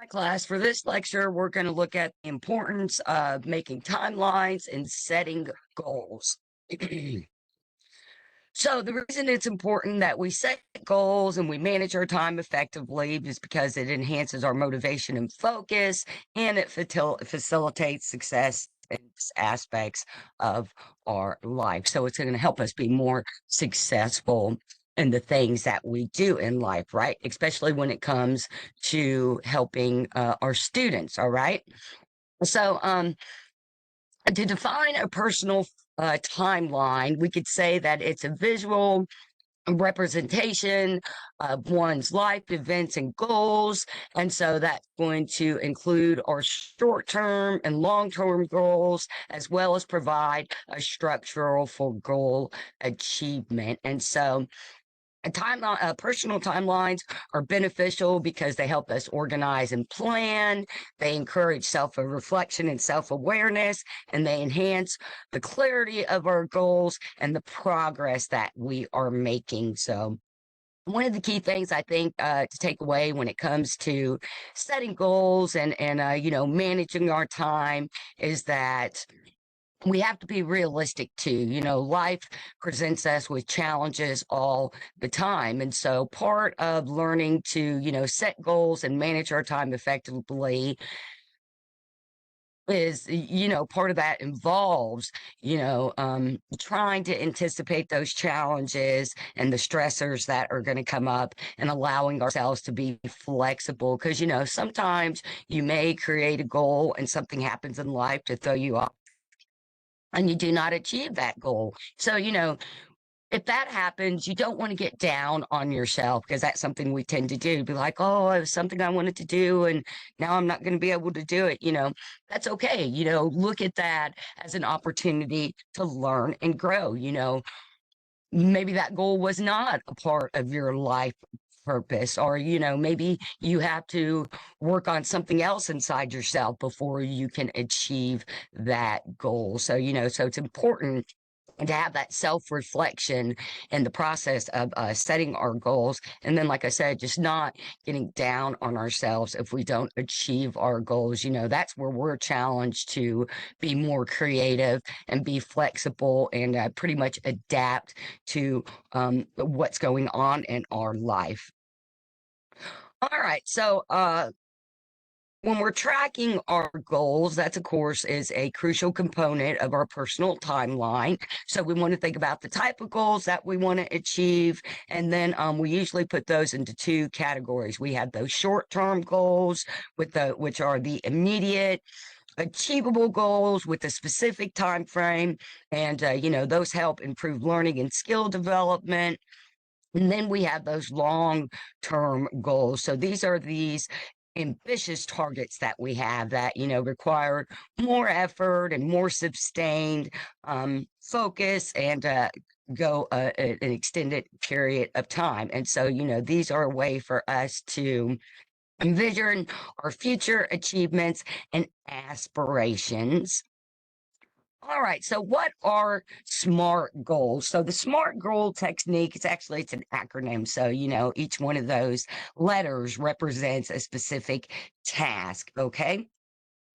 Hi, class. For this lecture, we're going to look at the importance of making timelines and setting goals. So, the reason it's important that we set goals and we manage our time effectively is because it enhances our motivation and focus, and it facilitates success in aspects of our life. So, it's going to help us be more successful in the things that we do in life, right? Especially when it comes to helping our students. All right. So, to define a personal timeline, we could say that it's a visual representation of one's life events and goals. And so that's going to include our short term and long term goals, as well as provide a structural for goal achievement. And so personal timelines are beneficial because they help us organize and plan. They encourage self-reflection and self-awareness, and they enhance the clarity of our goals and the progress that we are making. So one of the key things I think to take away when it comes to setting goals and managing our time is that we have to be realistic too. Life presents us with challenges all the time. And so part of learning to, set goals and manage our time effectively is, part of that involves, trying to anticipate those challenges and the stressors that are going to come up and allowing ourselves to be flexible. Because, sometimes you may create a goal and something happens in life to throw you off and you do not achieve that goal. So, if that happens, you don't want to get down on yourself because that's something we tend to do. Be like, oh, it was something I wanted to do, and now I'm not going to be able to do it. That's okay. Look at that as an opportunity to learn and grow. Maybe that goal was not a part of your life purpose, or maybe you have to work on something else inside yourself before you can achieve that goal. So so it's important and to have that self-reflection in the process of setting our goals. And then, like I said, just not getting down on ourselves if we don't achieve our goals. That's where we're challenged to be more creative and be flexible and pretty much adapt to what's going on in our life. All right. So, when we're tracking our goals, that's of course is a crucial component of our personal timeline. So we want to think about the type of goals that we want to achieve. And then we usually put those into two categories. We have those short-term goals which are the immediate achievable goals with a specific time frame. And those help improve learning and skill development. And then we have those long-term goals. So these are these ambitious targets that we have that, require more effort and more sustained focus and go an extended period of time. And so, these are a way for us to envision our future achievements and aspirations. All right. So what are SMART goals? So the SMART goal technique, it's an acronym. So, each one of those letters represents a specific task. Okay.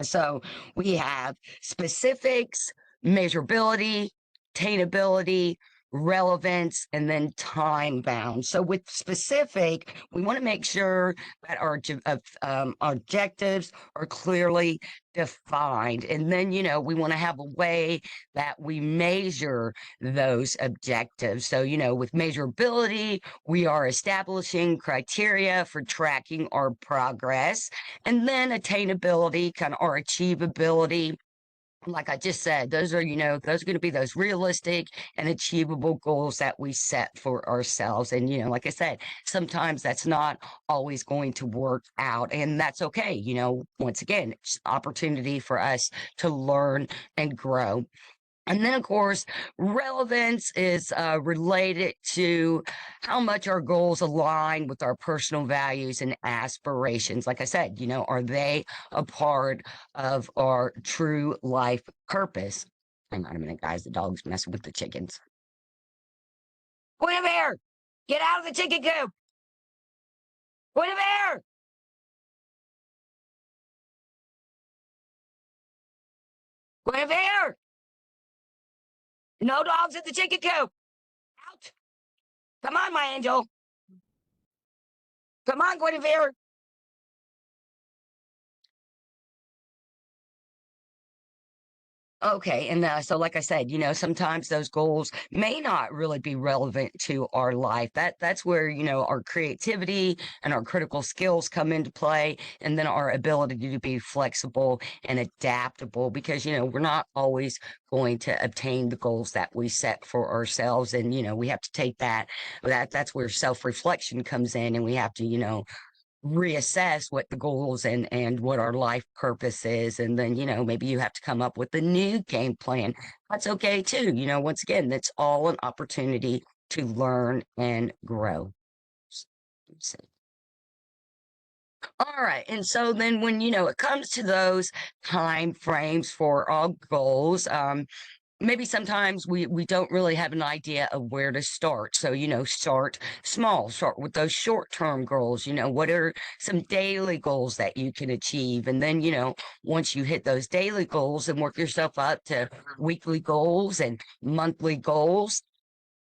So we have specifics, measurability, attainability, relevance, and then time bound. So with specific, we want to make sure that our objectives are clearly defined. And then, we want to have a way that we measure those objectives. So, with measurability, we are establishing criteria for tracking our progress. And then attainability, kind of our achievability. Like I just said, those are, those are going to be those realistic and achievable goals that we set for ourselves. And, like I said, sometimes that's not always going to work out, and that's okay. Once again, it's opportunity for us to learn and grow. And then, of course, relevance is related to how much our goals align with our personal values and aspirations. Like I said, are they a part of our true life purpose? Hang on a minute, guys. The dog's messing with the chickens. Point of air! Get out of the chicken coop! Point of air! Guinevere! No dogs at the chicken coop! Out! Come on, my angel! Come on, Guinevere! Okay, and so like I said, sometimes those goals may not really be relevant to our life. That's where our creativity and our critical skills come into play, and then our ability to be flexible and adaptable. Because we're not always going to obtain the goals that we set for ourselves, and we have to take that's where self reflection comes in, and we have to reassess what the goals and what our life purpose is, and then maybe you have to come up with a new game plan. That's okay too. Once again, that's all an opportunity to learn and grow. Let's see. All right, and so then when it comes to those time frames for our goals, maybe sometimes we don't really have an idea of where to start. So, start small, start with those short-term goals. What are some daily goals that you can achieve? And then, once you hit those daily goals and work yourself up to weekly goals and monthly goals,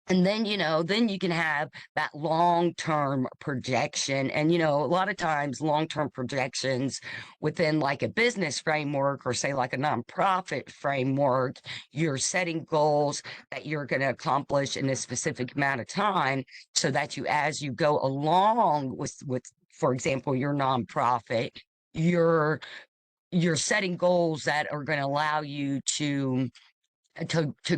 and then you can have that long-term projection. And, a lot of times long-term projections within like a business framework or say like a nonprofit framework, you're setting goals that you're going to accomplish in a specific amount of time so that as you go along with, for example, your nonprofit, you're setting goals that are going to allow you to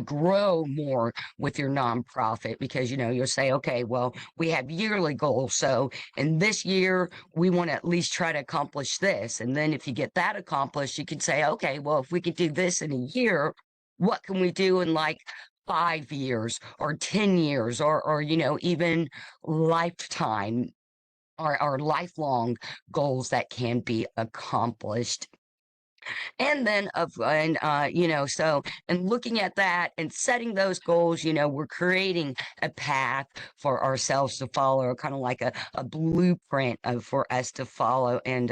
grow more with your nonprofit, because you'll say, okay, well, we have yearly goals, so in this year we want to at least try to accomplish this. And then if you get that accomplished, you can say, okay, well, if we could do this in a year, what can we do in like 5 years or 10 years or even lifetime or lifelong goals that can be accomplished. And then so and looking at that and setting those goals, we're creating a path for ourselves to follow, kind of like a blueprint for us to follow. And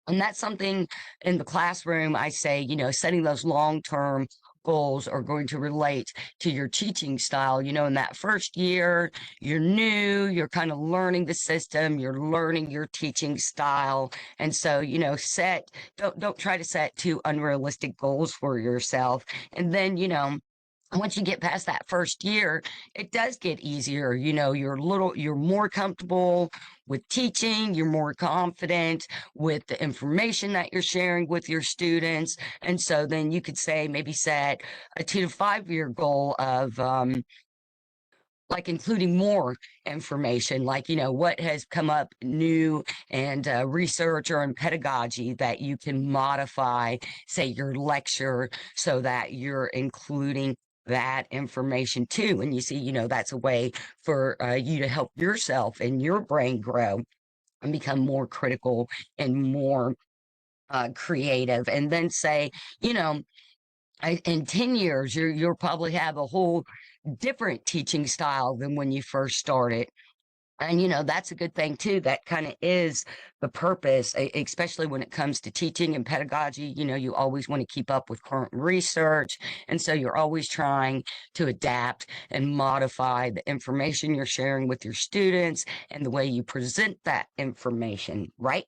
that's something in the classroom, I say, setting those long-term goals are going to relate to your teaching style. In that first year, you're new, you're kind of learning the system, you're learning your teaching style. And so, don't try to set too unrealistic goals for yourself. And then, once you get past that first year, it does get easier. You're more comfortable with teaching, you're more confident with the information that you're sharing with your students. And so then you could maybe set a 2 to 5 year goal of, like including more information, like, what has come up new and research or in pedagogy that you can modify, say, your lecture so that you're including that information too. And you see, that's a way for you to help yourself and your brain grow and become more critical and more creative. And then say, in 10 years, you'll probably have a whole different teaching style than when you first started. And, that's a good thing too. That kind of is the purpose, especially when it comes to teaching and pedagogy. You always want to keep up with current research. And so you're always trying to adapt and modify the information you're sharing with your students and the way you present that information, right?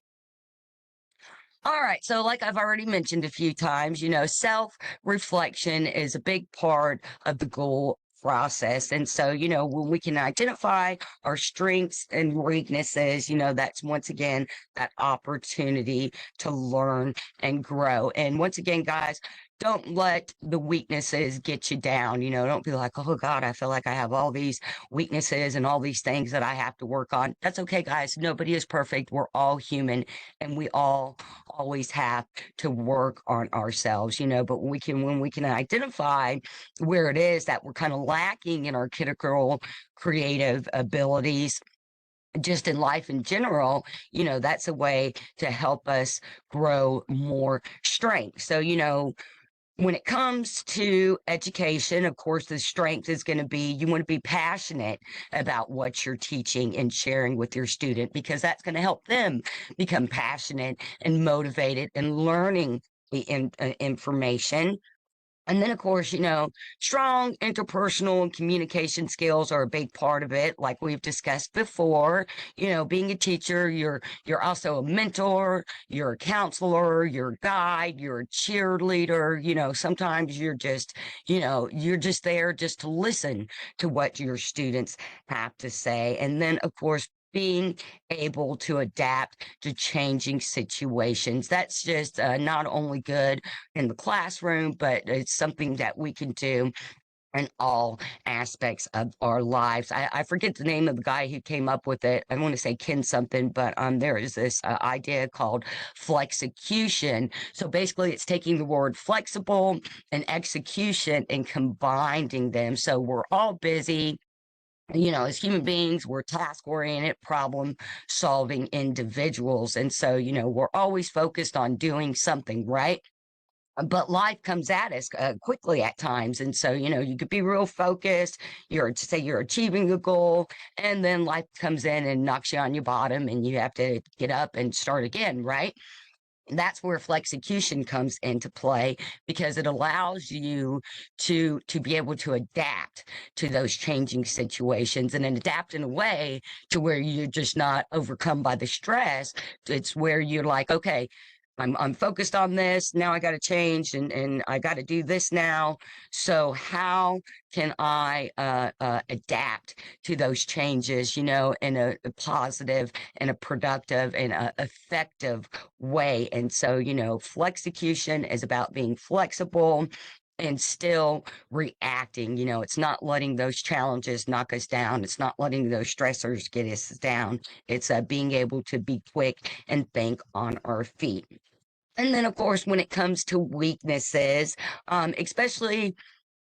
All right. So, like I've already mentioned a few times, self reflection is a big part of the goal process. And so, when we can identify our strengths and weaknesses, that's once again that opportunity to learn and grow. And once again, guys, don't let the weaknesses get you down. Don't be like, oh God, I feel like I have all these weaknesses and all these things that I have to work on. That's okay, guys. Nobody is perfect. We're all human, and we all always have to work on ourselves, but when we can identify where it is that we're kind of lacking in our critical creative abilities, just in life in general, that's a way to help us grow more strength. So, when it comes to education, of course, the strength is going to be you want to be passionate about what you're teaching and sharing with your student, because that's going to help them become passionate and motivated and learning the information. And then, of course, strong interpersonal and communication skills are a big part of it, like we've discussed before. Being a teacher, you're also a mentor, you're a counselor, you're a guide, you're a cheerleader. Sometimes you're just there just to listen to what your students have to say. And then, of course, being able to adapt to changing situations. That's just not only good in the classroom, but it's something that we can do in all aspects of our lives. I forget the name of the guy who came up with it. I want to say Ken something, but there is this idea called flexecution. So basically, it's taking the word flexible and execution and combining them. So we're all busy. As human beings, we're task oriented, problem solving individuals. And so, we're always focused on doing something, right? But life comes at us quickly at times. And so, you could be real focused. You're achieving a goal, and then life comes in and knocks you on your bottom, and you have to get up and start again, right? That's where flexecution comes into play, because it allows you to be able to adapt to those changing situations, and then adapt in a way to where you're just not overcome by the stress. It's where you're like, okay, I'm focused on this. Now I got to change, and I got to do this now. So how can I adapt to those changes, in a positive and a productive and a effective way? And so, flexecution is about being flexible and still reacting. It's not letting those challenges knock us down. It's not letting those stressors get us down. It's being able to be quick and think on our feet. And then, of course, when it comes to weaknesses, especially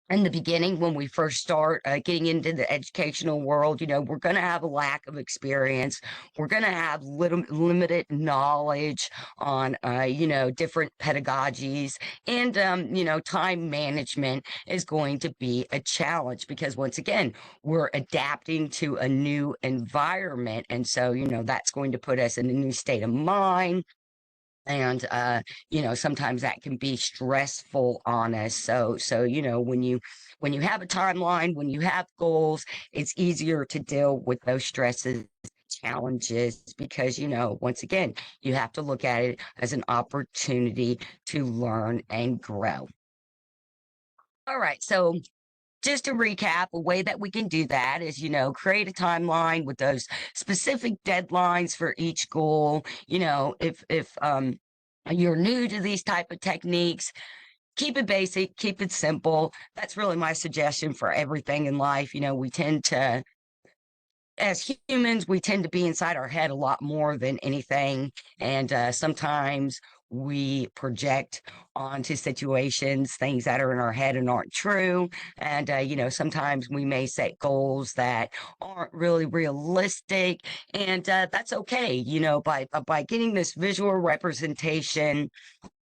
in the beginning, when we first start getting into the educational world, we're going to have a lack of experience. We're going to have limited knowledge on, different pedagogies. And, time management is going to be a challenge, because once again, we're adapting to a new environment. And so, that's going to put us in a new state of mind. And sometimes that can be stressful on us. So when you have a timeline, when you have goals, it's easier to deal with those stresses, challenges, because once again, you have to look at it as an opportunity to learn and grow. All right, so just to recap, a way that we can do that is, create a timeline with those specific deadlines for each goal. If you're new to these type of techniques, keep it basic, keep it simple. That's really my suggestion for everything in life. We tend to, as humans, we tend to be inside our head a lot more than anything. And sometimes we project onto situations things that are in our head and aren't true. And, sometimes we may set goals that aren't really realistic. And that's okay. By getting this visual representation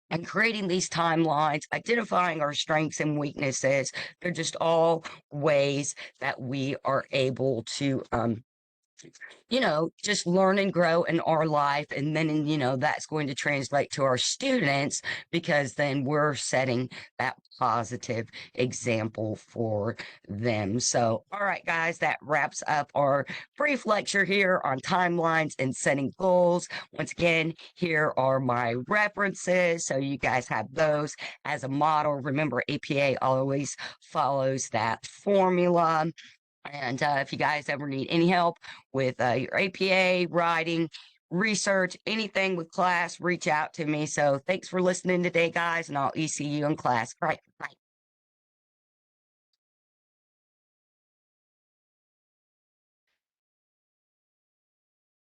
and creating these timelines, identifying our strengths and weaknesses, they're just all ways that we are able to just learn and grow in our life. And then, that's going to translate to our students, because then we're setting that positive example for them. So, all right, guys, that wraps up our brief lecture here on timelines and setting goals. Once again, here are my references. So you guys have those as a model. Remember, APA always follows that formula. And if you guys ever need any help with your APA, writing, research, anything with class, reach out to me. So thanks for listening today, guys, and I'll see you in class. All right, bye.